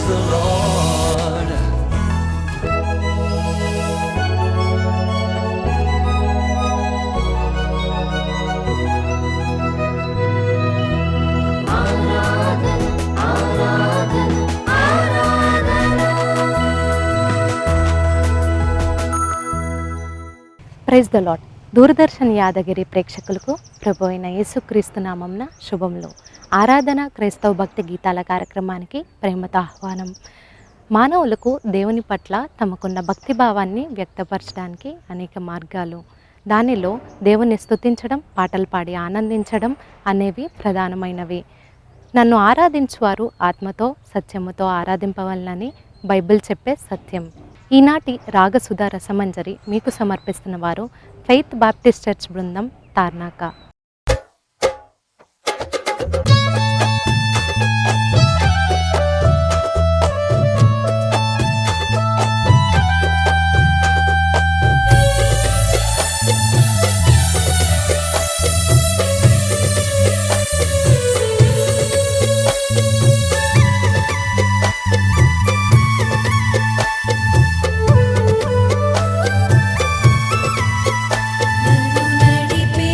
the Lord. Praise the Lord. Doordarshan Yadagiri ప్రేక్షకులకు ప్రభు అయిన యేసుక్రీస్తు నామంన శుభములు. ఆరాధన క్రైస్తవ భక్తి గీతాల కార్యక్రమానికి ప్రేమతో ఆహ్వానం. మానవులకు దేవుని పట్ల తమకున్న భక్తిభావాన్ని వ్యక్తపరచడానికి అనేక మార్గాలు. దానిలో దేవుని స్తుతించడం, పాటలు పాడి ఆనందించడం అనేవి ప్రధానమైనవి. నన్ను ఆరాధించువారు ఆత్మతో సత్యముతో ఆరాధింపవలనని బైబిల్ చెప్పే సత్యం. ఈనాటి రాగసుధా రసమంజరి మీకు సమర్పిస్తున్న వారు ఫెయిత్ బాప్టిస్ట్ చర్చ్ బృందం, తార్నాక. నన్ను నడిపే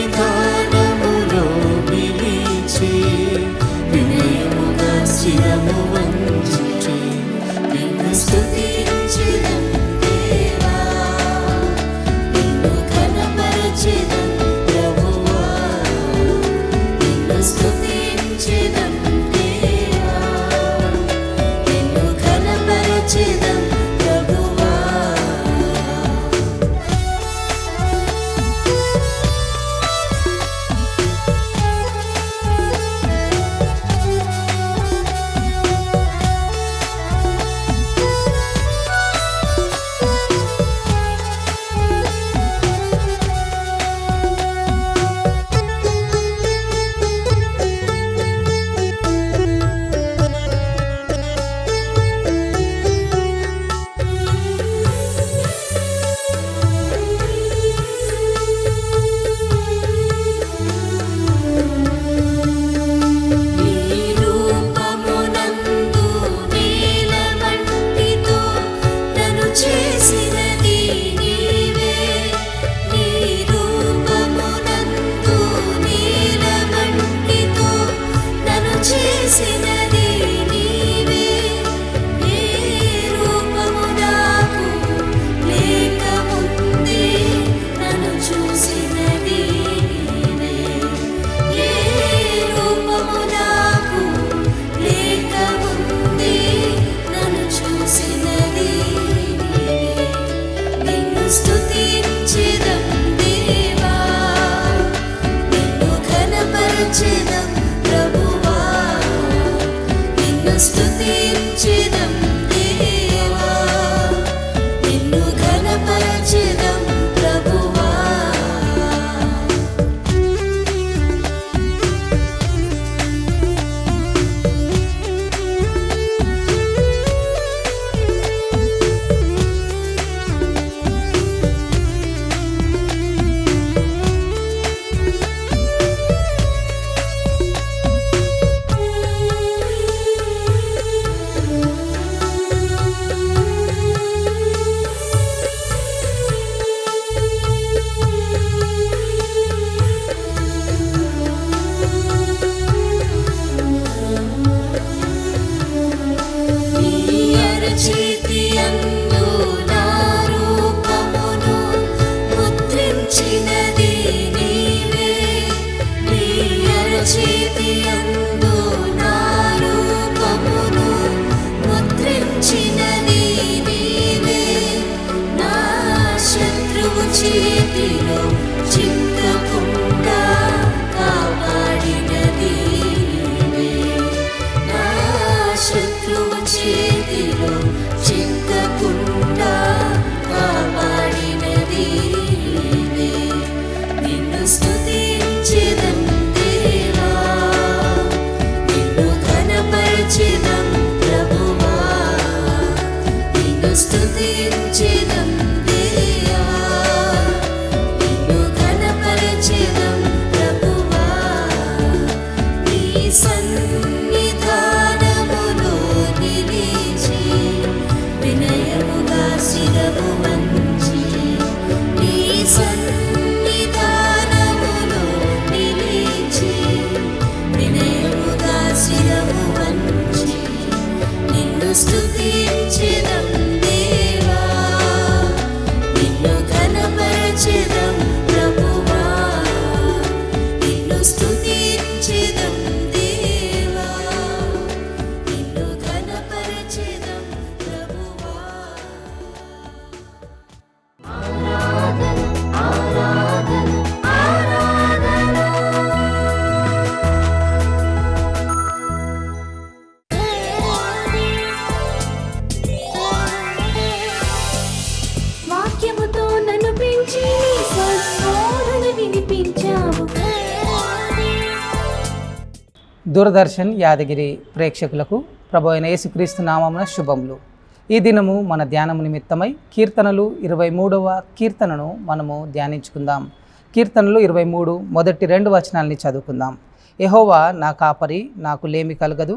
సన్నిధానములో నిలిచి వినయముగా శిరము వంచి నిన్ను స్తుతించెదం దేవా, నిన్ను ఘనపరచెదం ప్రభువా, నిన్ను స్తుతించెదం దేవా, నిన్ను ఘనపరచెదం ప్రభువా. నీ రూపమునందు నీలమట్టితో నన్ను చేసినది నీవే, నీ రూపమునందు నీలమట్టితో నన్ను చేసినది నీవే, ఏ రూపము నాకు లేకముందే నన్ను చూసినది నీవే, ఏ రూపము నాకు లేకముందే నన్ను చూసినది నీవే. నిన్ను స్తుతించెదం దేవా, నిన్ను ఘనపరచెదం ప్రభువా, నిన్ను స్తుతించెదం దేవా, నిన్ను ఘనపరచెదం ప్రభువా. నీ అరచేతి యందు నా రూపమును ముద్రించినది నీవే, నీ అరచేతి యందు నా రూపమును ముద్రించినది నీవే, నా శత్రువు చేతిలో చిక్కకుండా కాపాడినది నీవే, నా శత్రువు చేతిలో చిక్కకుండా కాపాడినది నీవే. నిన్ను స్తుతించెదం దేవా, నిన్ను ఘనపరచెదం ప్రభువా, నిన్ను స్తుతించెదం దేవా, నిన్ను ఘనపరచెదం ప్రభువా. నీ సన్నిధానములో నిలిచి వినయముగా శిరము వంచి, నీ సన్నిధానములో నిలిచి వినయముగా శిరము వంచి నిన్ను స్తుతించెదం దేవా, నిన్ను ఘనపరచెదం ప్రభువా, నిన్ను స్తుతించెదం దేవా, నిన్ను ఘనపరచెదం ప్రభువా. ఆరాధన ఆరాధన ఆరాధన. వాక్యముతో నన్ను పెంచి నీ స్వస్వరాన్ని వినిపించావు. దూరదర్శన్ యాదగిరి ప్రేక్షకులకు ప్రభు అయిన యేసుక్రీస్తు నామమున శుభములు. ఈ దినము మన ధ్యానము నిమిత్తమై కీర్తనలు 23వ కీర్తనను మనము ధ్యానించుకుందాం. కీర్తనలు 23 మొదటి 2 వచనాలని చదువుకుందాం. యెహోవా నా కాపరి, నాకు లేమి కలగదు.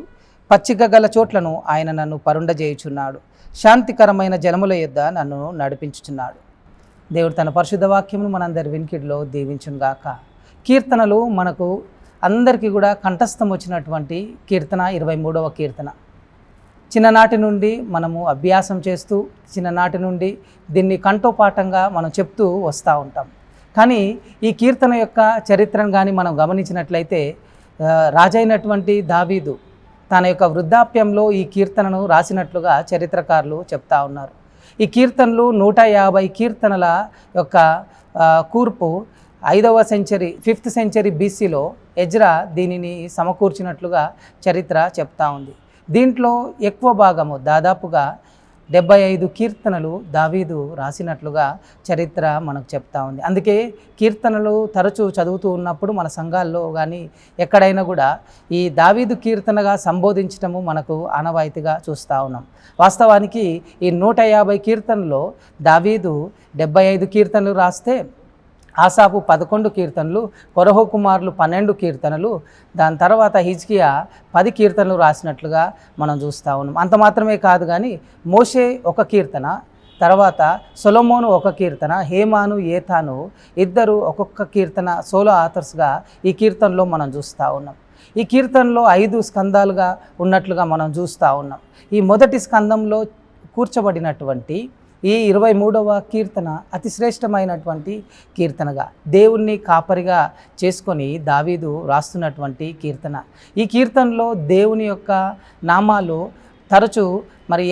పచ్చిక గల చోట్లను ఆయన నన్ను పరుండజేయుచున్నాడు. శాంతికరమైన జలముల యొద్ద నన్ను నడిపించుచున్నాడు. దేవుడు తన పరిశుద్ధ వాక్యమును మనందరి వినికిడిలో దీవించునుగాక. కీర్తనలు మనకు అందరికీ కూడా కంఠస్థం వచ్చినటువంటి కీర్తన 23వ కీర్తన. చిన్ననాటి నుండి మనము అభ్యాసం చేస్తూ చిన్ననాటి నుండి దీన్ని కంఠోపాఠంగా మనం చెప్తూ వస్తూ ఉంటాం. కానీ ఈ కీర్తన యొక్క చరిత్రను కానీ మనం గమనించినట్లయితే రాజైనటువంటి దావీదు తన యొక్క వృద్ధాప్యంలో ఈ కీర్తనను రాసినట్లుగా చరిత్రకారులు చెప్తా ఉన్నారు. ఈ కీర్తనలు 150 కీర్తనల యొక్క కూర్పు 5th సెంచరీ BCలో ఎజ్రా దీనిని సమకూర్చినట్లుగా చరిత్ర చెప్తా ఉంది. దీంట్లో ఎక్కువ భాగము దాదాపుగా 75 కీర్తనలు దావీదు రాసినట్లుగా చరిత్ర మనకు చెప్తా ఉంది. అందుకే కీర్తనలు తరచూ చదువుతూ ఉన్నప్పుడు మన సంఘాల్లో కానీ ఎక్కడైనా కూడా ఈ దావీదు కీర్తనగా సంబోధించటము మనకు ఆనవాయితీగా చూస్తూ ఉన్నాం. వాస్తవానికి ఈ 150 కీర్తనలో దావీదు 75 కీర్తనలు రాస్తే ఆసాపు 11 కీర్తనలు, కొరహు కుమారులు 12 కీర్తనలు, దాని తర్వాత హిజ్కియా 10 కీర్తనలు రాసినట్లుగా మనం చూస్తూ ఉన్నాం. అంత మాత్రమే కాదు కానీ మోషే 1 కీర్తన, తర్వాత సొలొమోను 1 కీర్తన, హేమాను ఏతాను ఇద్దరు ఒక్కొక్క కీర్తన సోలో ఆథర్స్గా ఈ కీర్తనలో మనం చూస్తూ ఉన్నాం. ఈ కీర్తనలో 5 స్కందాలుగా ఉన్నట్లుగా మనం చూస్తూ ఉన్నాం. ఈ మొదటి స్కందంలో కూర్చబడినటువంటి ఈ 23వ కీర్తన అతి శ్రేష్టమైనటువంటి కీర్తనగా దేవుణ్ణి కాపరిగా చేసుకొని దావీదు రాస్తున్నటువంటి కీర్తన. ఈ కీర్తనలో దేవుని యొక్క నామాలు తరచూ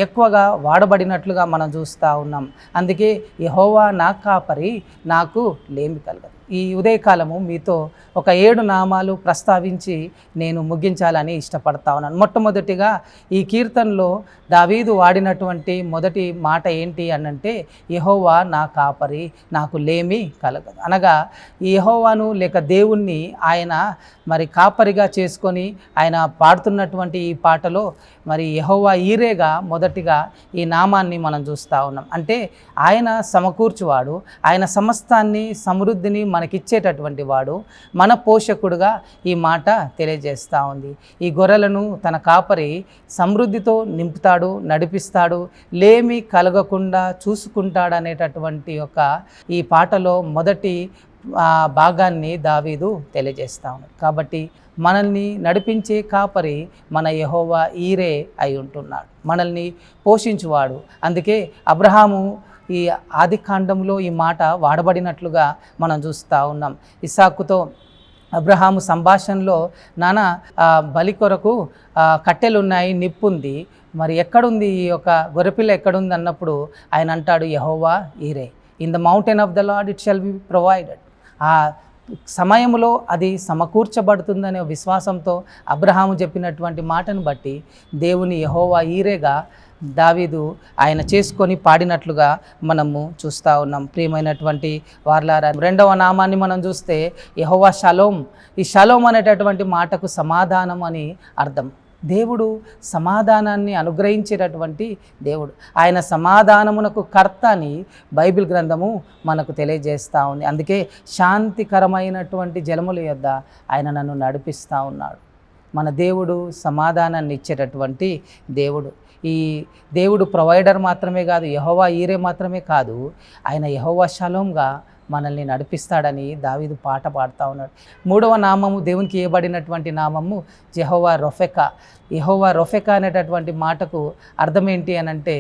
ఎక్కువగా వాడబడినట్లుగా మనం చూస్తూ ఉన్నాం. అందుకే యెహోవా నా కాపరి, నాకు లేమి కలగదు. ఈ ఉదయకాలము మీతో ఒక 7 నామాలు ప్రస్తావించి నేను ముగించాలని ఇష్టపడతా ఉన్నాను. మొట్టమొదటిగా ఈ కీర్తనలో దావీదు వాడినటువంటి మొదటి మాట ఏంటి అనంటే యెహోవా నా కాపరి, నాకు లేమి కలగదు. అనగా ఈ యెహోవాను లేక దేవుణ్ణి ఆయన కాపరిగా చేసుకొని ఆయన పాడుతున్నటువంటి ఈ పాటలో యెహోవా ఈరేగా మొదటిగా ఈ నామాన్ని మనం చూస్తూ ఉన్నాం. అంటే ఆయన సమకూర్చువాడు, ఆయన సమస్తాన్ని సమృద్ధిని మనకిచ్చేటటువంటి వాడు, మన పోషకుడుగా ఈ మాట తెలియజేస్తూ ఉంది. ఈ గొర్రెలను తన కాపరి సమృద్ధితో నింపుతాడు, నడిపిస్తాడు, లేమి కలగకుండా చూసుకుంటాడు అనేటటువంటి ఈ పాటలో మొదటి భాగాన్ని దావీదు తెలియజేస్తా ఉన్నాడు. కాబట్టి మనల్ని నడిపించే కాపరి మన యెహోవా ఈరే అయి ఉంటున్నాడు, మనల్ని పోషించువాడు. అందుకే అబ్రహాము ఈ ఆదికాండంలో ఈ మాట వాడబడినట్లుగా మనం చూస్తూ ఉన్నాం. ఇస్సాకుతో అబ్రహాము సంభాషణలో నాన్న బలి కొరకు కట్టెలున్నాయి, నిప్పుంది, ఎక్కడుంది ఈ యొక్క గొర్రెపిల్ల ఎక్కడుంది అన్నప్పుడు ఆయన అంటాడు Jehovah Jireh, in the mountain of the Lord it shall be provided. ఆ సమయంలో అది సమకూర్చబడుతుందనే విశ్వాసంతో అబ్రహాము చెప్పినటువంటి మాటను బట్టి దేవుని యెహోవా ఈరేగా దావీదు ఆయన చేసుకొని పాడినట్లుగా మనము చూస్తూ ఉన్నాం. ప్రియమైనటువంటి వార్లారా, 2వ నామాన్ని మనం చూస్తే యెహోవా షలోం. ఈ షలోం అనేటటువంటి మాటకు సమాధానం అని అర్థం. దేవుడు సమాధానాన్ని అనుగ్రహించేటటువంటి దేవుడు. ఆయన సమాధానమునకు కర్త అని బైబిల్ గ్రంథము మనకు తెలియజేస్తూ ఉంది. అందుకే శాంతికరమైనటువంటి జలముల యొద్ద ఆయన నన్ను నడిపిస్తూ ఉన్నాడు. మన దేవుడు సమాధానాన్ని ఇచ్చేటటువంటి దేవుడు. ఈ దేవుడు ప్రొవైడర్ మాత్రమే కాదు, యెహోవా ఈరే మాత్రమే కాదు, ఆయన యెహోవా షలోంగా మనల్ని నడిపిస్తాడని దావీదు పాట పాడుతూ ఉన్నాడు. 3వ నామము దేవునికి ఇవ్వబడినటువంటి నామము యెహోవా రొఫెకా. యెహోవా రొఫెకా అనేటటువంటి మాటకు అర్థం ఏంటి అనంటే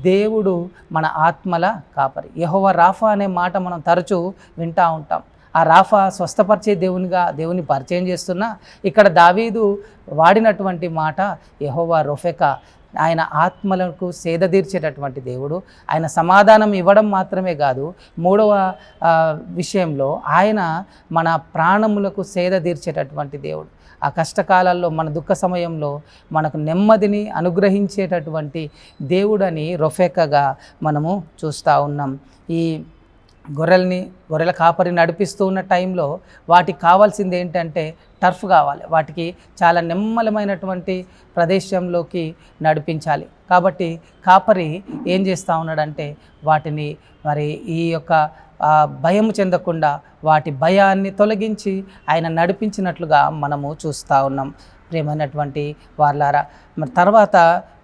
దేవుడు మన ఆత్మల కాపరి. యెహోవా రాఫా అనే మాట మనం తరచూ వింటూ ఉంటాం. ఆ రాఫా స్వస్థపరిచే దేవుని పరిచయం చేస్తున్నా ఇక్కడ దావీదు వాడినటువంటి మాట యెహోవా రొఫెకా. ఆయన ఆత్మలకు సేద తీర్చేటటువంటి దేవుడు. ఆయన సమాధానం ఇవ్వడం మాత్రమే కాదు, 3వ విషయంలో ఆయన మన ప్రాణములకు సేద తీర్చేటటువంటి దేవుడు. ఆ కష్టకాలాల్లో మన దుఃఖ సమయంలో మనకు నెమ్మదిని అనుగ్రహించేటటువంటి దేవుడని రొఫెకగా మనము చూస్తూ ఉన్నాం. ఈ గొర్రెల కాపరి నడిపిస్తూ ఉన్న టైంలో వాటికి కావాల్సింది ఏంటంటే టర్ఫ్ కావాలి. వాటికి చాలా నెమ్మలమైనటువంటి ప్రదేశంలోకి నడిపించాలి. కాబట్టి కాపరి ఏం చేస్తూ ఉన్నాడంటే వాటిని ఈ యొక్క భయం చెందకుండా వాటి భయాన్ని తొలగించి ఆయన నడిపించినట్లుగా మనము చూస్తూ ఉన్నాం. ప్రియమైనటువంటి వార్లారా, తర్వాత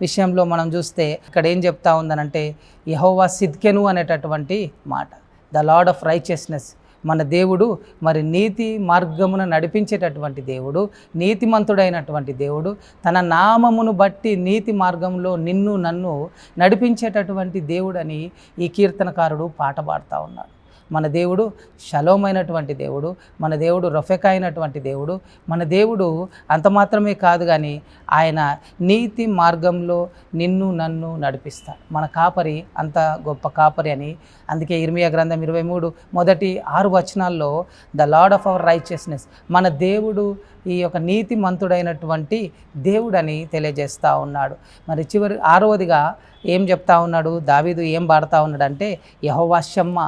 విషయంలో మనం చూస్తే ఇక్కడ ఏం చెప్తా ఉందనంటే యెహోవా సిద్కెను అనేటటువంటి మాట. The lord of righteousness. మన దేవుడు మరి నీతి మార్గమున నడిపించేటటువంటి దేవుడు, నీతిమంతుడైనటువంటి దేవుడు, తన నామమును బట్టి నీతి మార్గంలో నిన్ను నన్ను నడిపించేటటువంటి దేవుడని ఈ కీర్తనకారుడు పాట పాడుతూ ఉన్నాడు. మన దేవుడు షలోమ్ అయినటువంటి దేవుడు, మన దేవుడు రఫెక అయినటువంటి దేవుడు, మన దేవుడు అంత మాత్రమే కాదు కానీ ఆయన నీతి మార్గంలో నిన్ను నన్ను నడిపిస్తాడు. మన కాపరి అంత గొప్ప కాపరి అని అందుకే ఇర్మియా గ్రంథం 23 మొదటి 6 వచనాల్లో the lord of our righteousness, మన దేవుడు ఈ యొక్క నీతిమంతుడైనటువంటి దేవుడని తెలియజేస్తూ ఉన్నాడు. మరి చివరి 6వదిగా ఏం చెప్తా ఉన్నాడు దావీదు, ఏం పాడుతూ ఉన్నాడంటే యెహోవా షమ్మా,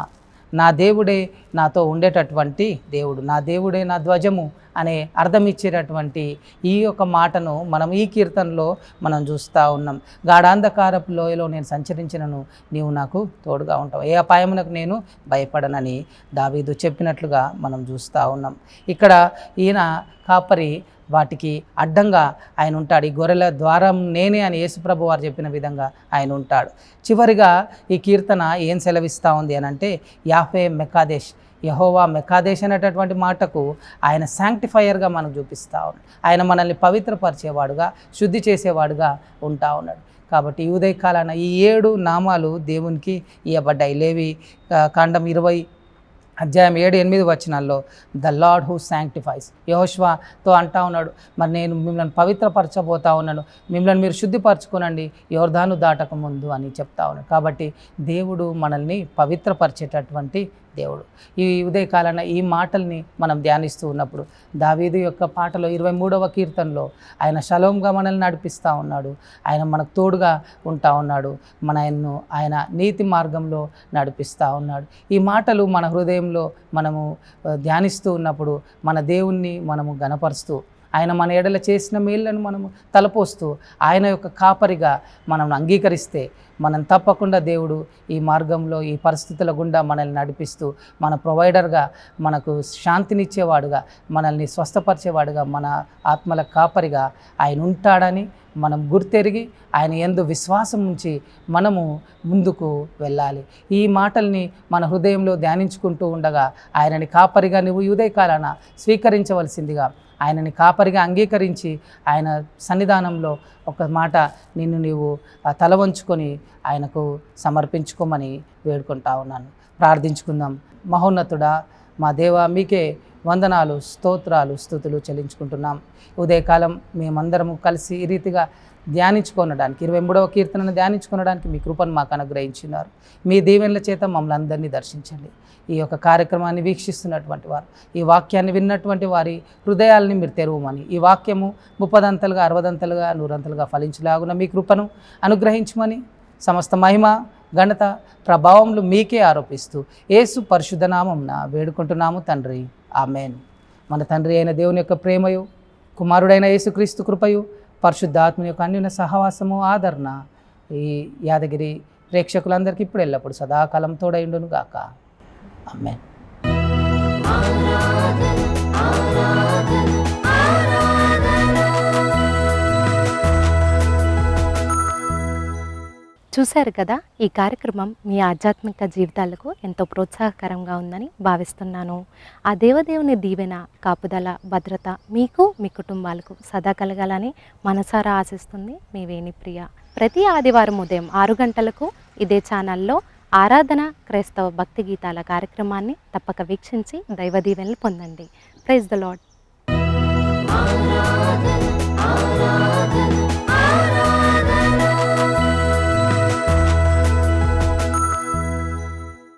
నా దేవుడే నాతో ఉండేటటువంటి దేవుడు, నా దేవుడే నా ధ్వజము అనే అర్థం ఇచ్చేటటువంటి ఈ యొక్క మాటను మనం ఈ కీర్తనలో మనం చూస్తూ ఉన్నాం. గాఢాంధకారపు లోయలో నేను సంచరించినను నీవు నాకు తోడుగా ఉంటావు, ఏ అపాయమునకు నేను భయపడనని దావీదు చెప్పినట్లుగా మనం చూస్తూ ఉన్నాం. ఇక్కడ ఈయన కాపరి, వాటికి అడ్డంగా ఆయన ఉంటాడు. ఈ గొర్రెల ద్వారం నేనే అని యేసుప్రభు వారు చెప్పిన విధంగా ఆయన ఉంటాడు. చివరిగా ఈ కీర్తన ఏం సెలవిస్తూ ఉంది అని అంటే యాహ్వే మెకాదేశ్, యెహోవా మెకాదేశ్ అనేటటువంటి మాటకు ఆయన శాంక్టిఫైయర్గా మనకు చూపిస్తూ ఉన్నాడు. ఆయన మనల్ని పవిత్రపరిచేవాడుగా, శుద్ధి చేసేవాడుగా ఉంటా ఉన్నాడు. కాబట్టి ఈ ఉదయకాలాన ఈ 7 నామాలు దేవునికి ఇవ్వబడ్డాయి. లేవి కాండం 20 అధ్యాయం 7-8 వచనాల్లో ద లార్డ్ హూ శాంక్టిఫైస్. యెహోషువతో అంటా ఉన్నాడు, మరి నేను మిమ్మల్ని పవిత్రపరచబోతా ఉన్నాను, మిమ్మల్ని మీరు శుద్ధిపరచుకోనండి యోర్దాను దాటక ముందు అని చెప్తా ఉన్నాడు. కాబట్టి దేవుడు మనల్ని పవిత్రపరిచేటటువంటి దేవుడు. ఈ ఉదయకాలాన ఈ మాటల్ని మనం ధ్యానిస్తూ ఉన్నప్పుడు దావీదు యొక్క పాటలో 23వ కీర్తనలో ఆయన షలోమ్గా మనల్ని నడిపిస్తూ ఉన్నాడు, ఆయన మనకు తోడుగా ఉంటా ఉన్నాడు, ఆయన నీతి మార్గంలో నడిపిస్తూ ఉన్నాడు. ఈ మాటలు మన హృదయంలో మనము ధ్యానిస్తూ ఉన్నప్పుడు మన దేవుణ్ణి మనము గణపరుస్తూ, ఆయన మన ఎడల చేసిన మేళ్లను మనము తలపోస్తూ, ఆయన యొక్క కాపరిగా మనం అంగీకరిస్తే మనం తప్పకుండా దేవుడు ఈ మార్గంలో ఈ పరిస్థితుల గుండా మనల్ని నడిపిస్తూ మన ప్రొవైడర్గా, మనకు శాంతినిచ్చేవాడుగా, మనల్ని స్వస్థపరిచేవాడుగా, మన ఆత్మల కాపరిగా ఆయన ఉంటాడని మనం గుర్తెరిగి ఆయన యందు విశ్వాసం ఉంచి మనము ముందుకు వెళ్ళాలి. ఈ మాటల్ని మన హృదయంలో ధ్యానించుకుంటూ ఉండగా ఆయనని కాపరిగా నువ్వు ఈ ఉదయకాలాన స్వీకరించవలసిందిగా, ఆయనని కాపరిగా అంగీకరించి ఆయన సన్నిధానంలో ఒక మాట నిన్ను నీవు తల వంచుకొని ఆయనకు సమర్పించుకోమని వేడుకుంటా ఉన్నాను. ప్రార్థించుకుందాం. మహోన్నతుడా మా దేవా, మీకే వందనాలు, స్తోత్రాలు, స్తుతులు చెల్లించుకుంటున్నాం. ఉదయకాలం మేమందరము కలిసి ఈ రీతిగా ధ్యానించుకొనడానికి 23వ కీర్తనను ధ్యానించుకొనడానికి మీ కృపను మాకు అనుగ్రహించినారు. మీ దీవెనల చేత మమ్మల్ని అందరినీ దర్శించండి. ఈ యొక్క కార్యక్రమాన్ని వీక్షిస్తున్నటువంటి వారు, ఈ వాక్యాన్ని విన్నటువంటి వారి హృదయాల్ని మీరు తెరవమని, ఈ వాక్యము 30 అంతలుగా 60 అంతలుగా 100 అంతలుగా ఫలించలాగున మీ కృపను అనుగ్రహించమని సమస్త మహిమ ఘనత ప్రభావములు మీకే ఆరోపిస్తూ యేసు పరిశుద్ధ నామమున వేడుకుంటున్నాము తండ్రి, ఆమేన్. మన తండ్రి అయిన దేవుని యొక్క ప్రేమయు, కుమారుడైన యేసుక్రీస్తు కృపయు, పరిశుద్ధాత్మ యొక్క అన్యోన్య సహవాసము, ఆదరణ ఈ యాదగిరి ప్రేక్షకులందరికీ ఇప్పుడు ఎల్లప్పుడు సదాకాలం తోడైండును గాక. ఆమేన్. చూశారు కదా, ఈ కార్యక్రమం మీ ఆధ్యాత్మిక జీవితాలకు ఎంతో ప్రోత్సాహకరంగా ఉందని భావిస్తున్నాను. ఆ దేవదేవుని దీవెన, కాపుదల, భద్రత మీకు, మీ కుటుంబాలకు సదా కలగాలని మనసారా ఆశిస్తుంది మీ వేణిప్రియ. ప్రతి ఆదివారం ఉదయం 6 గంటలకు ఇదే ఛానల్లో ఆరాధన క్రైస్తవ భక్తి గీతాల కార్యక్రమాన్ని తప్పక వీక్షించి దైవ దీవెనలు పొందండి. Praise the lord.